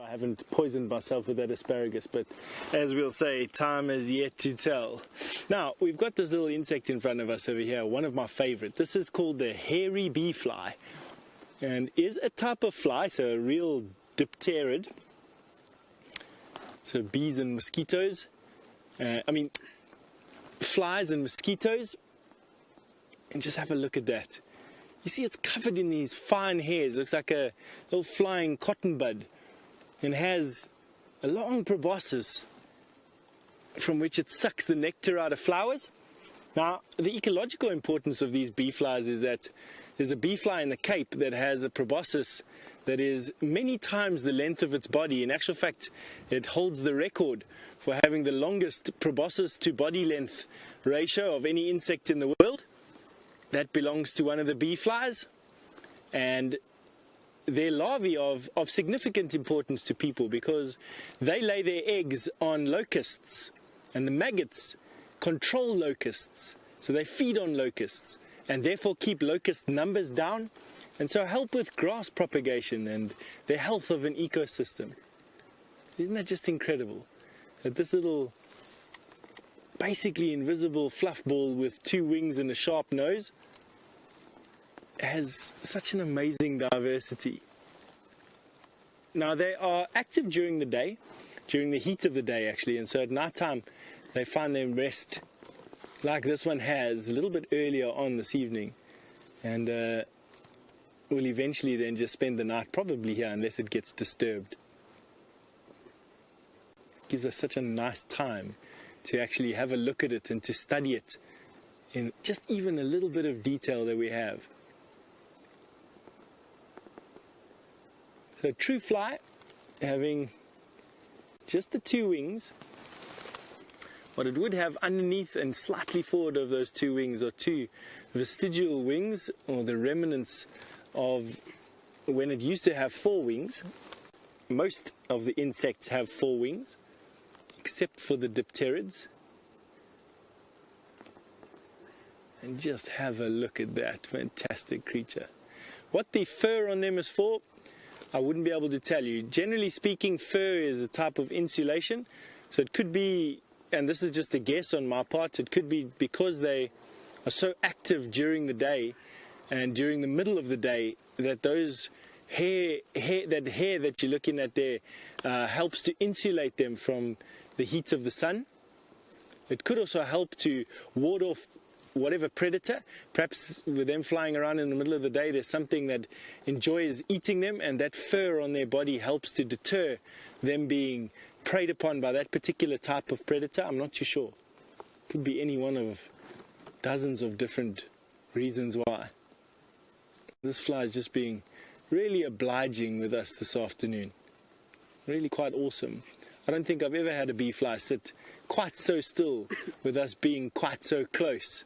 I haven't poisoned myself with that asparagus, but as we'll say, time is yet to tell. Now, we've got this little insect in front of us over here, one of my favorite. This is called the hairy bee fly, and is a type of fly, so a real dipterid. So bees and mosquitoes, flies and mosquitoes, and just have a look at that. You see it's covered in these fine hairs, looks like a little flying cotton bud, and has a long proboscis from which it sucks the nectar out of flowers. Now, the ecological importance of these bee flies is that there's a bee fly in the Cape that has a proboscis that is many times the length of its body. In actual fact, it holds the record for having the longest proboscis to body length ratio of any insect in the world. That belongs to one of the bee flies, and they're larvae of significant importance to people because they lay their eggs on locusts, and the maggots control locusts, so they feed on locusts and therefore keep locust numbers down, and so help with grass propagation and the health of an ecosystem. Isn't that just incredible that this little basically invisible fluff ball with 2 wings and a sharp nose has such an amazing diversity? Now, they are active during the day, during the heat of the day actually, and so at night time they find them rest like this one has a little bit earlier on this evening, and will eventually then just spend the night probably here unless it gets disturbed. It gives us such a nice time to actually have a look at it and to study it in just even a little bit of detail that we have. So true fly, having just the 2 wings. What it would have underneath and slightly forward of those 2 wings are 2 vestigial wings, or the remnants of when it used to have 4 wings. Most of the insects have 4 wings, except for the dipterids. And just have a look at that fantastic creature. What the fur on them is for, I wouldn't be able to tell you. Generally speaking, fur is a type of insulation, so it could be, and this is just a guess on my part, it could be because they are so active during the day and during the middle of the day that those hair that you're looking at there helps to insulate them from the heat of the sun. It could also help to ward off whatever predator. Perhaps with them flying around in the middle of the day, there's something that enjoys eating them, and that fur on their body helps to deter them being preyed upon by that particular type of predator. I'm not too sure. Could be any one of dozens of different reasons why. This fly is just being really obliging with us this afternoon. Really quite awesome. I don't think I've ever had a bee fly sit quite so still with us being quite so close.